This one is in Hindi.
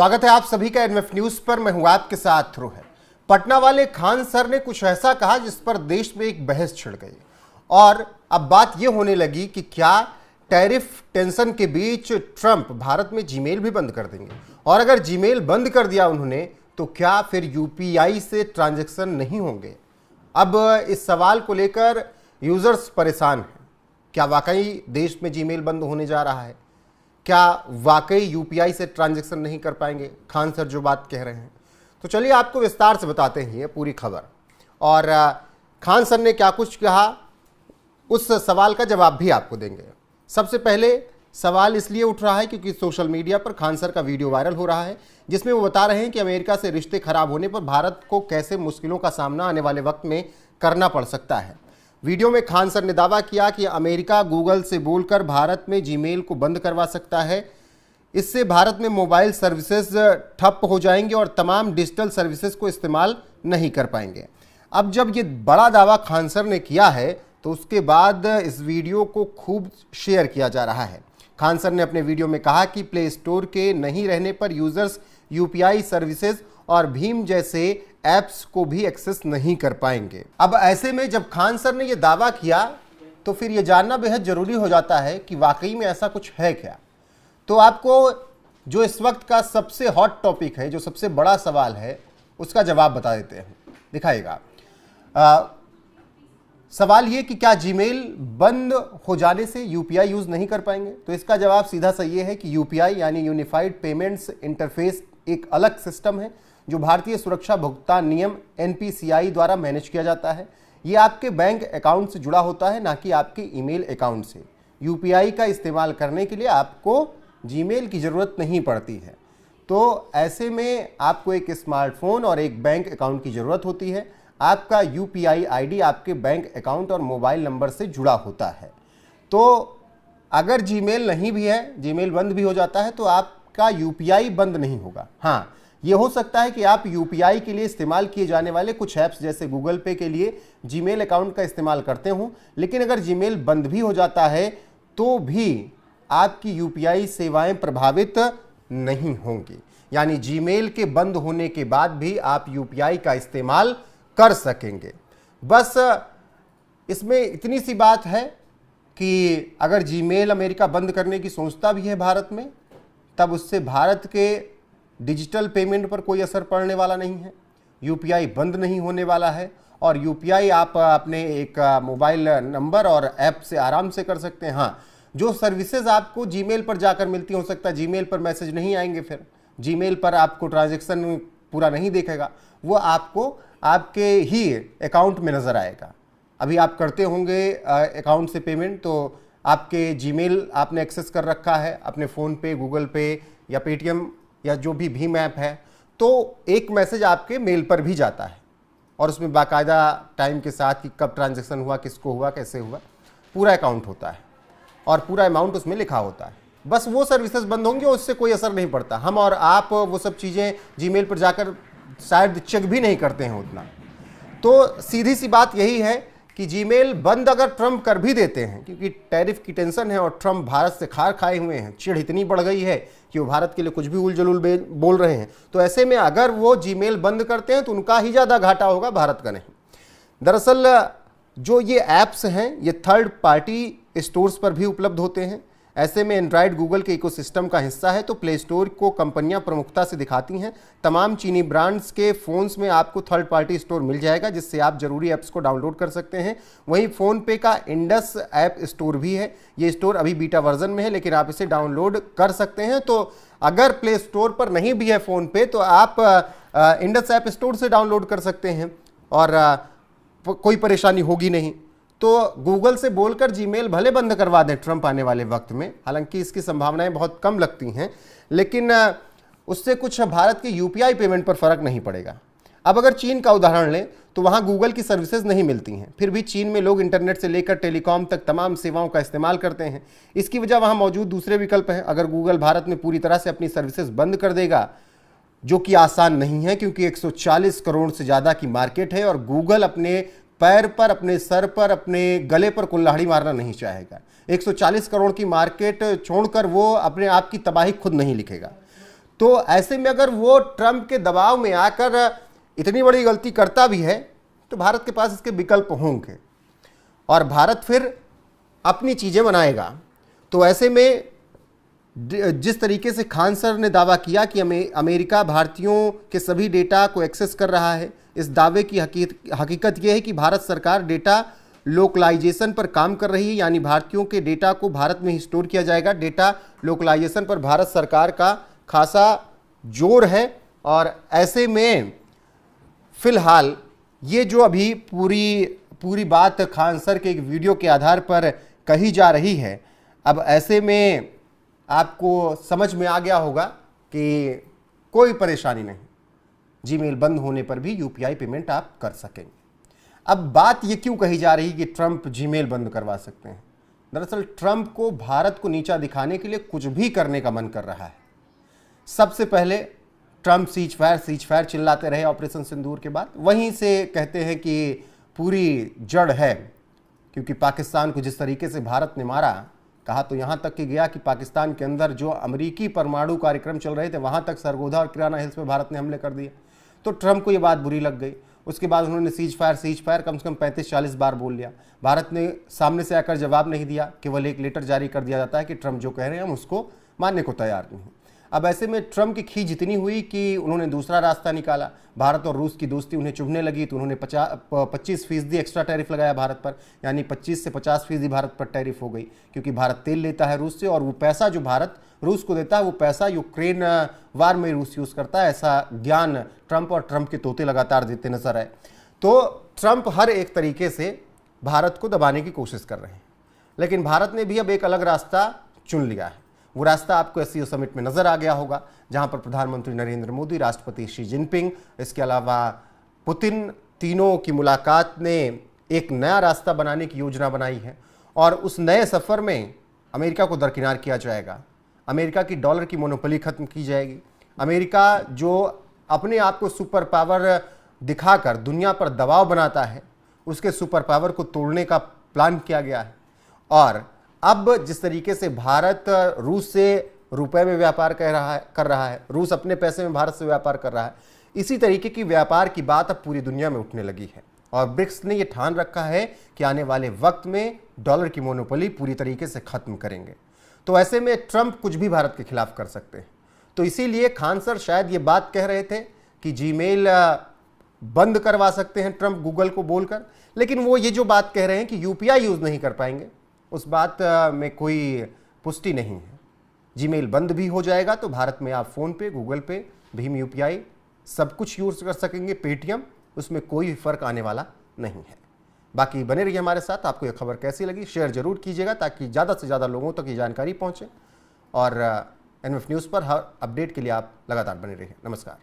स्वागत है आप सभी का एनएफ न्यूज पर। मैं हूं आपके साथ रोहित। पटना वाले खान सर ने कुछ ऐसा कहा जिस पर देश में एक बहस छिड़ गई और अब बात यह होने लगी कि क्या टैरिफ टेंशन के बीच ट्रंप भारत में जीमेल भी बंद कर देंगे, और अगर जीमेल बंद कर दिया उन्होंने तो क्या फिर यूपीआई से ट्रांजैक्शन नहीं होंगे। अब इस सवाल को लेकर यूजर्स परेशान हैं। क्या वाकई देश में जीमेल बंद होने जा रहा है? क्या वाकई यूपीआई से ट्रांजैक्शन नहीं कर पाएंगे खान सर जो बात कह रहे हैं? तो चलिए आपको विस्तार से बताते हैं ये पूरी खबर, और खान सर ने क्या कुछ कहा उस सवाल का जवाब भी आपको देंगे। सबसे पहले सवाल इसलिए उठ रहा है क्योंकि सोशल मीडिया पर खान सर का वीडियो वायरल हो रहा है जिसमें वो बता रहे हैं कि अमेरिका से रिश्ते खराब होने पर भारत को कैसे मुश्किलों का सामना आने वाले वक्त में करना पड़ सकता है। वीडियो में खान सर ने दावा किया कि अमेरिका गूगल से बोलकर भारत में जीमेल को बंद करवा सकता है। इससे भारत में मोबाइल सर्विसेज ठप हो जाएंगे और तमाम डिजिटल सर्विसेज को इस्तेमाल नहीं कर पाएंगे। अब जब ये बड़ा दावा खान सर ने किया है तो उसके बाद इस वीडियो को खूब शेयर किया जा रहा है। खान सर ने अपने वीडियो में कहा कि प्ले स्टोर के नहीं रहने पर यूजर्स यूपीआई सर्विसेज और भीम जैसे ऐप्स को भी एक्सेस नहीं कर पाएंगे। अब ऐसे में जब खान सर ने यह दावा किया तो फिर यह जानना बेहद जरूरी हो जाता है कि वाकई में ऐसा कुछ है क्या। तो आपको जो इस वक्त का सबसे हॉट टॉपिक है, जो सबसे बड़ा सवाल है, उसका जवाब बता देते हैं। दिखाइएगा। सवाल ये कि क्या जीमेल बंद हो जाने से यूपीआई यूज नहीं कर पाएंगे? तो इसका जवाब सीधा सा ये है कि यूपीआई यानी यूनिफाइड पेमेंट्स इंटरफेस एक अलग सिस्टम है जो भारतीय सुरक्षा भुगतान नियम एनपीसीआई द्वारा मैनेज किया जाता है। ये आपके बैंक अकाउंट से जुड़ा होता है, ना कि आपके ईमेल अकाउंट से। यूपीआई का इस्तेमाल करने के लिए आपको जीमेल की ज़रूरत नहीं पड़ती है। तो ऐसे में आपको एक स्मार्टफोन और एक बैंक अकाउंट की ज़रूरत होती है। आपका यूपीआई आईडी आपके बैंक अकाउंट और मोबाइल नंबर से जुड़ा होता है। तो अगर जीमेल नहीं भी है, जीमेल बंद भी हो जाता है, तो आपका यूपीआई बंद नहीं होगा। हाँ, ये हो सकता है कि आप यूपीआई के लिए इस्तेमाल किए जाने वाले कुछ ऐप्स जैसे गूगल पे के लिए जीमेल अकाउंट का इस्तेमाल करते हों, लेकिन अगर जीमेल बंद भी हो जाता है तो भी आपकी यूपीआई सेवाएं प्रभावित नहीं होंगी। यानी जीमेल के बंद होने के बाद भी आप यूपीआई का इस्तेमाल कर सकेंगे। बस इसमें इतनी सी बात है कि अगर जीमेल अमेरिका बंद करने की सोचता भी है भारत में, तब उससे भारत के डिजिटल पेमेंट पर कोई असर पड़ने वाला नहीं है। यूपीआई बंद नहीं होने वाला है और यूपीआई आप अपने एक मोबाइल नंबर और ऐप से आराम से कर सकते हैं। हाँ, जो सर्विसेज आपको जीमेल पर जाकर मिलती हो सकता है जीमेल पर मैसेज नहीं आएंगे, फिर जीमेल पर आपको ट्रांजैक्शन पूरा नहीं दिखेगा, वो आपको आपके ही अकाउंट में नज़र आएगा। अभी आप करते होंगे अकाउंट से पेमेंट, तो आपके जीमेल आपने एक्सेस कर रखा है अपने फ़ोन पे, गूगल पे या पेटीएम या जो भी भीम ऐप है, तो एक मैसेज आपके मेल पर भी जाता है और उसमें बाकायदा टाइम के साथ कि कब ट्रांजैक्शन हुआ, किसको हुआ, कैसे हुआ, पूरा अकाउंट होता है और पूरा अमाउंट उसमें लिखा होता है। बस वो सर्विसेज बंद होंगी और उससे कोई असर नहीं पड़ता। हम और आप वो सब चीज़ें जीमेल पर जाकर शायद चेक भी नहीं करते हैं उतना। तो सीधी सी बात यही है कि जीमेल बंद अगर ट्रंप कर भी देते हैं, क्योंकि टैरिफ की टेंशन है और ट्रंप भारत से खार खाए हुए हैं, चिढ़ इतनी बढ़ गई है कि वो भारत के लिए कुछ भी उलझुल बोल रहे हैं, तो ऐसे में अगर वो जीमेल बंद करते हैं तो उनका ही ज़्यादा घाटा होगा, भारत का नहीं। दरअसल जो ये ऐप्स हैं ये थर्ड पार्टी स्टोर्स पर भी उपलब्ध होते हैं। ऐसे में एंड्रॉयड गूगल के इकोसिस्टम का हिस्सा है, तो प्ले स्टोर को कंपनियां प्रमुखता से दिखाती हैं। तमाम चीनी ब्रांड्स के फ़ोन्स में आपको थर्ड पार्टी स्टोर मिल जाएगा जिससे आप ज़रूरी ऐप्स को डाउनलोड कर सकते हैं। वहीं फ़ोन पे का इंडस ऐप स्टोर भी है। ये स्टोर अभी बीटा वर्जन में है, लेकिन आप इसे डाउनलोड कर सकते हैं। तो अगर प्ले स्टोर पर नहीं भी है फ़ोन पे तो आप इंडस ऐप स्टोर से डाउनलोड कर सकते हैं और कोई परेशानी होगी नहीं। तो गूगल से बोलकर जीमेल भले बंद करवा दें ट्रंप आने वाले वक्त में, हालांकि इसकी संभावनाएं बहुत कम लगती हैं, लेकिन उससे कुछ भारत के यूपीआई पेमेंट पर फर्क नहीं पड़ेगा। अब अगर चीन का उदाहरण लें तो वहां गूगल की सर्विसेज नहीं मिलती हैं, फिर भी चीन में लोग इंटरनेट से लेकर टेलीकॉम तक तमाम सेवाओं का इस्तेमाल करते हैं। इसकी वजह वहां मौजूद दूसरे विकल्प हैं। अगर गूगल भारत में पूरी तरह से अपनी सर्विसेज बंद कर देगा, जो कि आसान नहीं है क्योंकि 140 करोड़ से ज़्यादा की मार्केट है और गूगल अपने पैर पर, अपने सर पर, अपने गले पर कुल्हाड़ी मारना नहीं चाहेगा। 140 करोड़ की मार्केट छोड़कर वो अपने आप की तबाही खुद नहीं लिखेगा। तो ऐसे में अगर वो ट्रंप के दबाव में आकर इतनी बड़ी गलती करता भी है तो भारत के पास इसके विकल्प होंगे और भारत फिर अपनी चीज़ें बनाएगा। तो ऐसे में जिस तरीके से खान सर ने दावा किया कि अमेरिका भारतीयों के सभी डेटा को एक्सेस कर रहा है, इस दावे की हकीकत यह है कि भारत सरकार डेटा लोकलाइजेशन पर काम कर रही है, यानी भारतीयों के डेटा को भारत में ही स्टोर किया जाएगा। डेटा लोकलाइजेशन पर भारत सरकार का खासा जोर है और ऐसे में फिलहाल ये जो अभी पूरी बात खान सर के एक वीडियो के आधार पर कही जा रही है, अब ऐसे में आपको समझ में आ गया होगा कि कोई परेशानी नहीं, जीमेल बंद होने पर भी यूपीआई पेमेंट आप कर सकेंगे। अब बात ये क्यों कही जा रही कि ट्रंप जीमेल बंद करवा सकते हैं? दरअसल ट्रंप को भारत को नीचा दिखाने के लिए कुछ भी करने का मन कर रहा है। सबसे पहले ट्रंप सीज फायर चिल्लाते रहे ऑपरेशन सिंदूर के बाद, वहीं से कहते हैं कि पूरी जड़ है, क्योंकि पाकिस्तान को जिस तरीके से भारत ने मारा, कहा तो यहाँ तक कि गया कि पाकिस्तान के अंदर जो अमेरिकी परमाणु कार्यक्रम चल रहे थे वहाँ तक सरगोधा और किराना हिल्स में भारत ने हमले कर दिए। तो ट्रंप को ये बात बुरी लग गई। उसके बाद उन्होंने सीज फायर कम से कम 35-40 बार बोल लिया। भारत ने सामने से आकर जवाब नहीं दिया, केवल एक लेटर जारी कर दिया जाता है कि ट्रंप जो कह रहे हैं हम उसको मानने को तैयार नहीं। अब ऐसे में ट्रंप की खींच इतनी हुई कि उन्होंने दूसरा रास्ता निकाला। भारत और रूस की दोस्ती उन्हें चुभने लगी तो उन्होंने 25% एक्स्ट्रा टैरिफ लगाया भारत पर, यानी 25 से 50% भारत पर टैरिफ हो गई, क्योंकि भारत तेल लेता है रूस से और वो पैसा जो भारत रूस को देता है वो पैसा यूक्रेन वार में रूस यूज़ करता है। ऐसा ज्ञान ट्रंप और ट्रंप के तोते लगातार देते नजर आए। तो ट्रंप हर एक तरीके से भारत को दबाने की कोशिश कर रहे हैं, लेकिन भारत ने भी अब एक अलग रास्ता चुन लिया है। वो रास्ता आपको एससीओ समिट में नजर आ गया होगा, जहां पर प्रधानमंत्री नरेंद्र मोदी, राष्ट्रपति शी जिनपिंग, इसके अलावा पुतिन, तीनों की मुलाकात ने एक नया रास्ता बनाने की योजना बनाई है और उस नए सफर में अमेरिका को दरकिनार किया जाएगा। अमेरिका की डॉलर की मोनोपोली खत्म की जाएगी। अमेरिका जो अपने आप को सुपर पावर दिखाकर दुनिया पर दबाव बनाता है, उसके सुपर पावर को तोड़ने का प्लान किया गया है। और अब जिस तरीके से भारत रूस से रुपए में व्यापार कर रहा है, रूस अपने पैसे में भारत से व्यापार कर रहा है, इसी तरीके की व्यापार की बात अब पूरी दुनिया में उठने लगी है। और ब्रिक्स ने यह ठान रखा है कि आने वाले वक्त में डॉलर की मोनोपोली पूरी तरीके से खत्म करेंगे। तो ऐसे में ट्रंप कुछ भी भारत के खिलाफ कर सकते हैं। तो इसीलिए खान सर शायद ये बात कह रहे थे कि जीमेल बंद करवा सकते हैं ट्रंप गूगल को बोलकर, लेकिन वो ये जो बात कह रहे हैं कि यूपीआई यूज नहीं कर पाएंगे, उस बात में कोई पुष्टि नहीं है। जीमेल बंद भी हो जाएगा तो भारत में आप फोन पे, गूगल पे, भीम यूपीआई सब कुछ यूज कर सकेंगे, पेटीएम, उसमें कोई फर्क आने वाला नहीं है। बाकी बने रहिए हमारे साथ। आपको यह खबर कैसी लगी शेयर जरूर कीजिएगा ताकि ज़्यादा से ज़्यादा लोगों तक ये जानकारी पहुंचे। और एनएफ न्यूज़ पर हर अपडेट के लिए आप लगातार बने रहिए। नमस्कार।